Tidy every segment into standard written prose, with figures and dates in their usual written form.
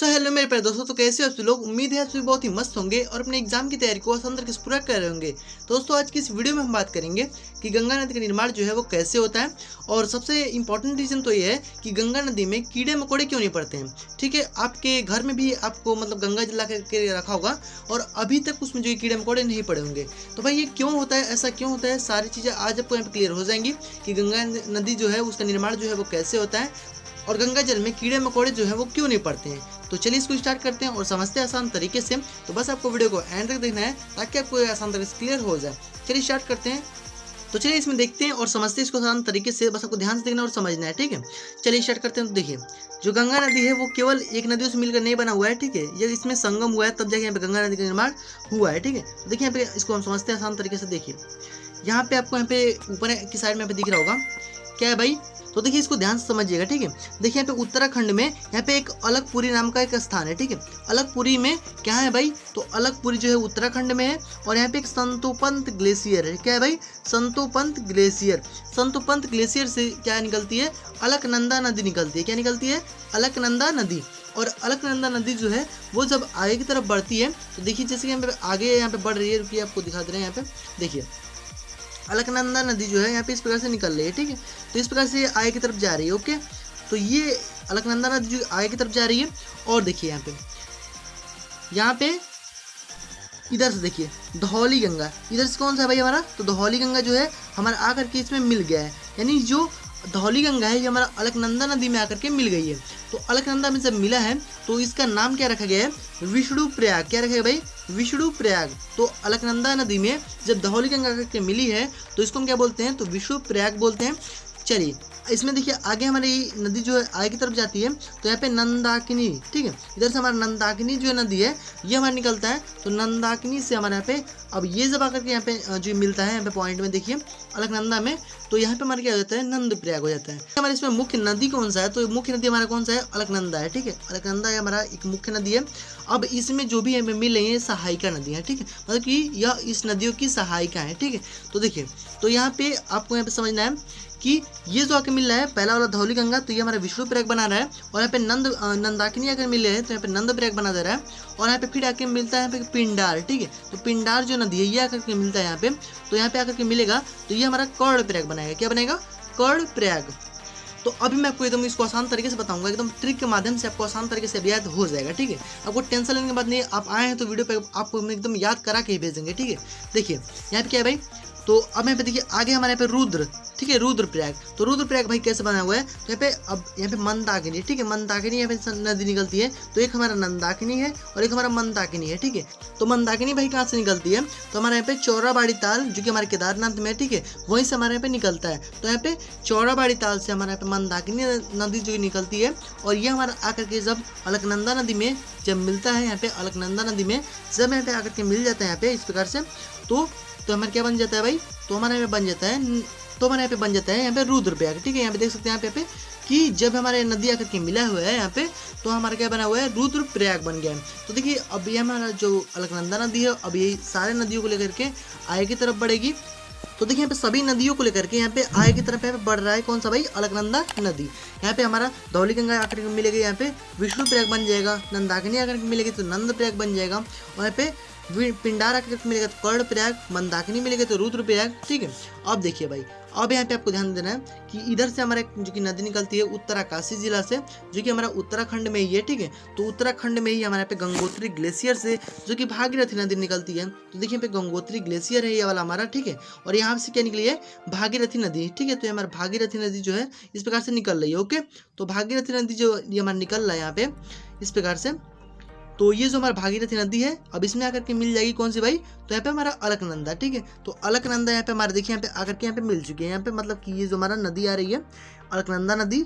Hello मेरे प्यारे दोस्तों, तो कैसे हो आप सभी लोग। उम्मीद है आप सभी बहुत ही मस्त होंगे और अपने एग्जाम की तैयारी को आसान तरीके से पूरा कर रहे होंगे। दोस्तों आज की इस वीडियो में हम बात करेंगे कि गंगा नदी का निर्माण जो है वो कैसे होता है, और सबसे इंपॉर्टेंट रीजन तो ये है कि गंगा नदी में कीड़े मकोड़े क्यों नहीं पड़ते हैं। ठीक है, आपके घर में भी आपको गंगा जल के रखा होगा और अभी तक उसमें जो कीड़े मकोड़े नहीं पड़े होंगे। तो भाई ये क्यों होता है, ऐसा क्यों होता है, सारी चीज़ें आज आपको यहाँ पे क्लियर हो जाएंगी कि गंगा नदी जो है उसका निर्माण जो है वो कैसे होता है और गंगा जल में कीड़े मकोड़े जो है वो क्यों नहीं पड़ते हैं। तो चलिए इसको स्टार्ट करते हैं और समझते हैं आसान तरीके से। तो बस आपको वीडियो को एंड तक देखना है ताकि आपको आसान तरीके से क्लियर हो जाए। चलिए स्टार्ट करते हैं। तो चलिए इसमें देखते हैं और समझते हैं इसको आसान तरीके से। बस आपको ध्यान से देखना और समझना है, ठीक है। चलिए स्टार्ट करते हैं। तो देखिए, जो गंगा नदी है वो केवल एक नदियों से मिलकर नहीं बना हुआ है, ठीक है। ये इसमें संगम हुआ है तब जाके यहाँ पे गंगा नदी का निर्माण हुआ है, ठीक है। तो देखिए यहाँ पे इसको हम समझते हैं आसान तरीके से। देखिए यहाँ पे आपको यहाँ पे ऊपर की साइड में दिख रहा होगा क्या है भाई। तो देखिए इसको ध्यान से समझिएगा, ठीक है। देखिए यहाँ पे उत्तराखंड में यहाँ पे एक अलगपुरी नाम का एक स्थान है, ठीक है। अलगपुरी में क्या है भाई, तो अलगपुरी जो है उत्तराखंड में है और यहाँ पे एक संतोपंत ग्लेशियर है। क्या है भाई, संतोपंत ग्लेशियर। संतोपंत ग्लेशियर से क्या निकलती है, अलकनंदा नदी निकलती है। क्या निकलती है, अलकनंदा नदी। और अलकनंदा नदी जो है वो जब आगे की तरफ बढ़ती है तो देखिए जैसे कि यहाँ पे आगे यहाँ पे बढ़ रही है, रुकिए आपको दिखा दे रहे हैं। यहाँ पे देखिए अलकनंदा नदी जो है यहाँ पे इस प्रकार से निकल रही है, ठीक है। तो इस प्रकार से आगे की तरफ जा रही है, ओके। तो ये अलकनंदा नदी जो आगे की तरफ जा रही है। और देखिए यहाँ पे इधर से देखिए धौली गंगा, इधर से कौन सा है भाई हमारा, तो धौली गंगा जो है हमारा आकर के इसमें मिल गया है। यानी जो धौली गंगा है ये हमारा अलकनंदा नदी में आकर के मिल गई है। तो अलकनंदा में जब मिला है तो इसका नाम क्या रखा गया है, विष्णु प्रयाग। क्या रखा गया भाई, विष्णु प्रयाग। तो अलकनंदा नदी में जब धौली गंगा के मिली है तो इसको हम क्या बोलते हैं, तो विष्णु प्रयाग बोलते हैं। चलिए इसमें देखिए आगे हमारी नदी जो है आगे की तरफ जाती है तो यहाँ पे नंदाकिनी, ठीक है। इधर से हमारा नंदाकिनी जो नदी है ये हमारा निकलता है। तो नंदाकिनी से हमारे यहाँ पे अब ये जब आकर के यहाँ पे जो मिलता है यहाँ पे पॉइंट में देखिए अलकनंदा में, तो यहाँ पे हमारा क्या हो जाता है, नंद प्रयाग हो जाता है। हमारे इसमें मुख्य नदी कौन सा है, तो मुख्य नदी हमारा कौन सा है, अलकनंदा है, ठीक है। अलकनंदा हमारा एक मुख्य नदी है। अब इसमें जो भी हमें मिल रही है सहायिका नदियाँ, ठीक है, मतलब कि यह इस नदियों की सहायिका है, ठीक है। तो देखिए तो यहाँ पे आपको यहाँ पे समझना है कि ये जो आके मिल रहा है पहला वाला धौली गंगा, तो ये हमारा विष्णु प्रयाग बना रहा है। और यहाँ पे नंदाकिनी आकर मिल रहे हैं तो यहाँ पे नंद प्रयाग बना दे रहा है। और यहाँ पे फिर आके मिलता है यहाँ पे पिंडार, ठीक है। तो पिंडार जो नदी है ये आकर के मिलता है यहाँ पे, तो यहाँ पे आकर के मिलेगा तो ये हमारा कर्ण प्रयाग बनाएगा। क्या बनेगा, कर्ण प्रयाग। तो अभी मैं आपको एकदम इसको आसान तरीके से बताऊंगा, एकदम ट्रिक के माध्यम से आपको आसान तरीके से याद हो जाएगा, ठीक है। आपको टेंशन लेने के बाद नहीं, आप आए हैं तो वीडियो पे आपको एकदम याद करा के ही भेजेंगे, ठीक है। देखिए यहाँ पे क्या है भाई, तो अब यहाँ पे देखिए आगे हमारे यहाँ पे रुद्र, ठीक है, रुद्र प्रयाग। तो रुद्र प्रयाग भाई कैसे बना हुआ है, तो यहाँ पे अब यहाँ पे मंदाकिनी, ठीक है, मंदाकिनी यहाँ पे नदी निकलती है। तो एक हमारा नंदाकिनी है और एक हमारा मंदाकिनी है, ठीक है। तो मंदाकिनी भाई कहाँ से निकलती है, तो हमारे यहाँ पे चौराबाड़ी ताल जो कि हमारे केदारनाथ में है, ठीक है, वहीं से हमारे यहाँ पे निकलता है। तो यहाँ पे चौराबाड़ी ताल से हमारे यहाँ पे मंदाकिनी नदी जो निकलती है और ये हमारा आकर के जब अलकनंदा नदी में जब मिलता है, यहाँ पे अलकनंदा नदी में जब यहाँ पे आकर के मिल जाता है यहाँ पे इस प्रकार से, तो हमारे क्या बन जाता है भाई, तो हमारे यहाँ पे बन जाता है, तो हमारे यहाँ पे बन जाता है यहाँ पे रुद्र प्रयाग, ठीक है। यहाँ पे देख सकते हैं यहाँ पे कि जब हमारे नदी आकर के मिला हुआ है यहाँ पे तो हमारा क्या बना हुआ है, रुद्र प्रयाग बन गया है। तो देखिए अब ये हमारा जो अलकनंदा नदी है अब ये सारे नदियों को लेकर के आगे की तरफ बढ़ेगी। तो देखिए यहाँ पे सभी नदियों को लेकर के यहाँ पे आगे की तरफ यहाँ पे बढ़ रहा है कौन सा भाई, अलकनंदा नदी। यहाँ पे हमारा धौली गंगा आकर के मिलेगी, यहाँ पे विष्णु प्रयाग बन जाएगा। नंदाकिनी आकर के मिलेगी तो नंद प्रयाग बन जाएगा। और यहाँ पे पिंडार आकर के मिलेगा तो कर्ण प्रयाग, मंदाकिनी मिलेगा तो रुद्र प्रयाग, ठीक है। अब देखिए भाई अब यहाँ पे आपको ध्यान देना है कि इधर से हमारे जो कि नदी निकलती है उत्तराकाशी जिला से जो कि हमारा उत्तराखंड में ही है, ठीक है। तो उत्तराखंड में ही हमारे यहाँ पे गंगोत्री ग्लेशियर से जो कि भागीरथी नदी निकलती है। तो देखिए यहाँ पे गंगोत्री ग्लेशियर है ये वाला हमारा, ठीक है। और यहाँ से क्या निकली है, भागीरथी नदी, ठीक है। तो हमारा भागीरथी नदी जो है इस प्रकार से निकल रही है, ओके। तो भागीरथी नदी जो ये हमारा निकल रहा है यहाँ पे इस प्रकार से, तो ये जो हमारा भागीरथी नदी है अब इसमें आकर के मिल जाएगी कौन सी भाई, तो यहाँ पे हमारा अलकनंदा, ठीक है। तो अलकनंदा यहाँ पे हमारे देखिए यहाँ पे आकर के यहाँ पे मिल चुकी है। यहाँ पे मतलब कि ये जो हमारा नदी आ रही है अलकनंदा नदी,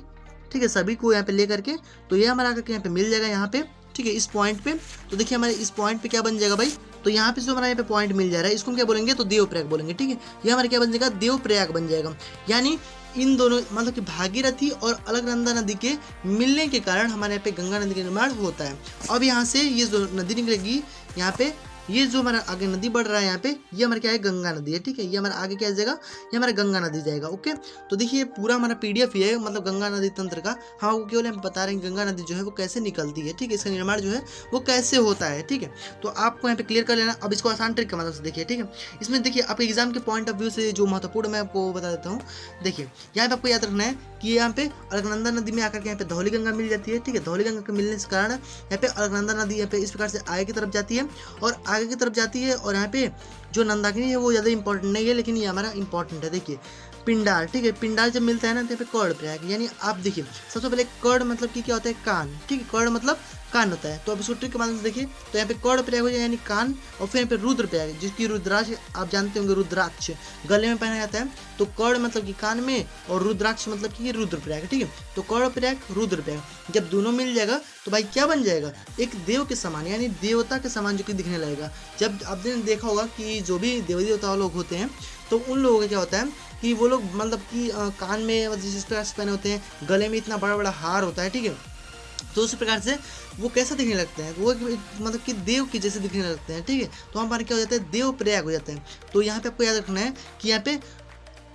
ठीक है, सभी को यहाँ पे ले करके तो ये हमारा आकर के यहाँ पे मिल जाएगा यहाँ पे, ठीक है, इस पॉइंट पे। तो देखिए हमारे इस पॉइंट पे क्या बन जाएगा भाई, तो यहाँ पे जो हमारा यहाँ पे पॉइंट मिल जा रहा है इसको हम क्या बोलेंगे, तो देव प्रयाग बोलेंगे, ठीक है। ये हमारा क्या बन जाएगा, देव प्रयाग बन जाएगा। यानी इन दोनों मतलब कि भागीरथी और अलकनंदा नदी के मिलने के कारण हमारे यहाँ पे गंगा नदी का निर्माण होता है। अब यहाँ से ये जो नदी निकलेगी यहाँ पे ये जो हमारा आगे नदी बढ़ रहा है यहाँ पे, ये हमारा क्या है, गंगा नदी है। ठीक है, ये हमारा आगे क्या जाएगा, ये हमारा गंगा नदी जाएगा। ओके, तो देखिए पूरा हमारा PDF ही है, मतलब गंगा नदी तंत्र का। हम आपको केवल हम बता रहे हैं गंगा नदी जो है वो कैसे निकलती है। ठीक है, इसका निर्माण जो है वो कैसे होता है। ठीक है, तो आपको यहाँ पे क्लियर कर लेना। अब इसको आसान ट्रिक के मदद से देखिए। ठीक है, इसमें देखिए आपके एग्जाम के पॉइंट ऑफ व्यू से जो महत्वपूर्ण मैं आपको बता देता हूँ। देखिए यहाँ पे आपको याद रखना है कि यहाँ पे अलकनंदा नदी में आकर के यहाँ पे धौली गंगा मिल जाती है। ठीक है, धौली गंगा के मिलने के कारण यहाँ पे अलकनंदा नदी यहाँ पे इस प्रकार से आगे की तरफ जाती है और आगे की तरफ जाती है। और यहाँ पे जो नंदाकिनी है वो ज़्यादा इंपॉर्टेंट नहीं है, लेकिन ये हमारा इंपॉर्टेंट है। देखिए पिंडार, ठीक है, पिंडार जब मिलता है ना तो यहाँ पे कर्ण प्रयाग, यानी आप देखिए सबसे पहले कर्ण मतलब कि क्या होता है, कान। ठीक है, कर्ण मतलब कान होता है। तो अब इसको ट्रिक के माध्यम से देखिए, तो यहाँ पे कर्ण प्रयाग हो जाए यानी कान, और फिर यहाँ पे रुद्र प्रयाग, जिसकी रुद्राक्ष आप जानते होंगे, रुद्राक्ष गले में पहना जाता है। तो कर्ण मतलब कि कान में और रुद्राक्ष मतलब कि रुद्र प्रयाग। ठीक है, तो कर्ण प्रयाग रुद्र प्रयाग जब दोनों मिल जाएगा तो भाई क्या बन जाएगा, एक देव के समान, यानी देवता के समान जो कि दिखने लगेगा। जब आपने देखा होगा कि जो भी देवी देवता लोग होते हैं तो उन लोगों का क्या होता है कि वो लोग मतलब कि कान में जिस प्रकार से पहने होते हैं, गले में इतना बड़ा बड़ा हार होता है। ठीक है, तो उस प्रकार से वो कैसा दिखने लगते हैं, वो मतलब कि देव के जैसे दिखने लगते हैं। ठीक है, तो हमारे क्या हो जाता है, देव प्रयाग हो जाते हैं। तो यहाँ पे आपको याद रखना है कि यहाँ पे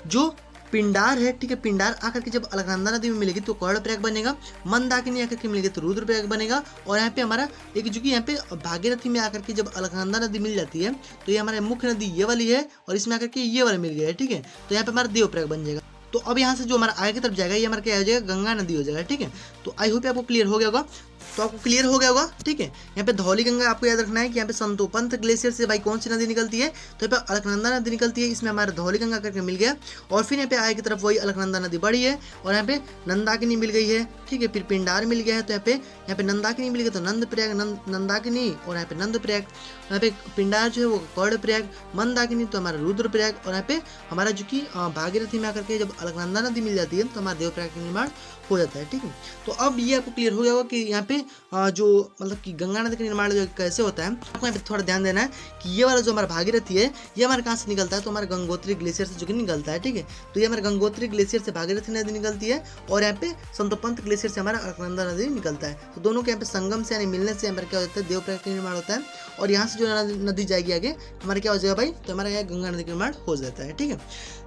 जो पिंडार है, ठीक है, पिंडार आकर के जब अलकनंदा नदी में मिलेगी तो कर्ण प्रयाग बनेगा, मंदाकिनी आकर के मिलेगी तो रुद्र प्रयाग बनेगा। और यहाँ पे हमारा एक जो कि यहाँ पे भागीरथी में आकर के जब अलकनंदा नदी मिल जाती है तो ये हमारे मुख्य नदी ये वाली है और इसमें आकर के ये वाला मिल गया है। ठीक है, तो यहाँ पे हमारा देव प्रयाग बन जाएगा। तो अब यहाँ से जो हमारा आगे की तरफ जाएगा ये हमारा क्या हो जाएगा, गंगा नदी हो जाएगा। ठीक है, तो आई होप आपको क्लियर हो गया होगा। तो आपको क्लियर हो गया होगा। ठीक है, यहाँ पे धौली गंगा आपको याद रखना है कि यहाँ पे संतोपंथ ग्लेशियर से भाई कौन सी नदी निकलती है, तो यहाँ पे अलकनंदा नदी निकलती है। इसमें हमारा धौली गंगा करके मिल गया और फिर यहाँ पे आगे की तरफ वही अलकनंदा नदी बढ़ी है और यहाँ पे नंदाकिनी मिल गई है। ठीक है, फिर पिंडार मिल गया है, तो यहाँ पे नंदाकिनी मिल गई तो नंद प्रयाग, नंदाकिनी और यहाँ पे नंद प्रयाग, यहाँ पे पिंडार जो है वो कर्ण प्रयाग, मंदाकिनी तो हमारा रुद्र प्रयाग और यहाँ पे हमारा जो कि भागीरथी में आकर के जब अलकनंदा नदी मिल जाती है तो हमारा देव प्रयाग का निर्माण हो जाता है। ठीक है, तो अब ये आपको क्लियर हो गया होगा कि यहाँ पे जो मतलब कि गंगा नदी का निर्माण जो कैसे होता है। आपको यहाँ पे थोड़ा ध्यान देना है कि ये वाला जो हमारा भागीरथी है ये हमारे कहाँ से निकलता है, तो हमारे गंगोत्री ग्लेशियर से जो कि निकलता है। ठीक है, तो ये हमारे गंगोत्री ग्लेशियर से भागीरथी नदी निकलती है और यहाँ पे संतोपंथ ग्लेशियर से हमारा अलकनंदा नदी निकलता है। तो दोनों के यहाँ पे संगम से यानी मिलने से हमारे क्या होता है, देव प्रयाग का निर्माण होता है। और यहाँ से जो नदी जाएगी आगे हमारे क्या हो जाएगा भाई, तो हमारे यहाँ गंगा नदी का निर्माण हो जाता है। ठीक है,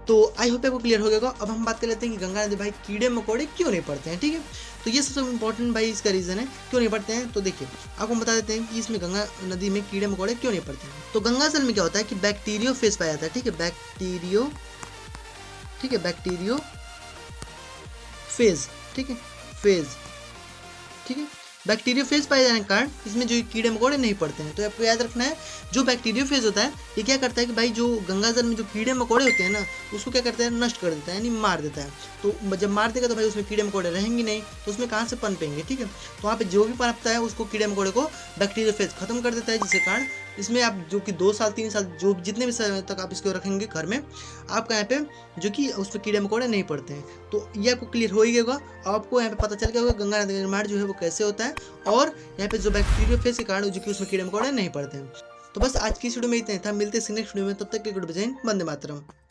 तो आई होप आपको क्लियर हो गया। अब हम बात कर लेते हैं कि गंगा नदी भाई कीड़े मकोड़े क्यों नहीं पड़ते हैं। ठीक है, तो ये सबसे इम्पोर्टेंट भाई इसका रीज़न है क्यों नहीं पड़ते हैं। तो देखिए आपको बता देते हैं कि इसमें गंगा नदी में कीड़े मकोड़े क्यों नहीं पड़ते हैं। तो गंगा जल में क्या होता है कि बैक्टीरियो फेज पाया जाता है। ठीक है, बैक्टीरियो, ठीक है, बैक्टीरियो फेज, ठीक है, फेज, ठीक है, बैक्टीरियो फेज पाए जाने के कारण इसमें जो कीड़े मकोड़े नहीं पड़ते हैं। तो आपको याद रखना है जो बैक्टीरियो फेज होता है ये क्या करता है कि भाई जो गंगा जल में जो कीड़े मकोड़े होते हैं ना उसको क्या करता है, नष्ट कर देता है, यानी मार देता है। तो जब मार देगा तो भाई उसमें कीड़े मकोड़े रहेंगे नहीं, तो उसमें कहाँ से पनपेंगे। ठीक है, तो वहाँ पे जो भी पनपता है उसको कीड़े मकोड़े को बैक्टीरियो फेज खत्म कर देता है, जिसके कारण इसमें आप जो कि 2 साल 3 साल जो जितने भी समय तक आप इसको रखेंगे घर में, आपका यहाँ पे जो कि उसमें कीड़े मकोड़े नहीं पड़ते हैं। तो ये आपको क्लियर हो ही गया। आपको यहाँ पे पता चल गया होगा गंगा नदी का निर्माण जो है वो कैसे होता है और यहाँ पे जो बैक्टीरिया फेज के कारण जो कि उसमें कीड़े मकोड़े नहीं पड़ते हैं। तो बस आज की वीडियो में इतना ही था, मिलते हैं नेक्स्ट वीडियो में, तब तक के गुड बाय, वंदे मातरम।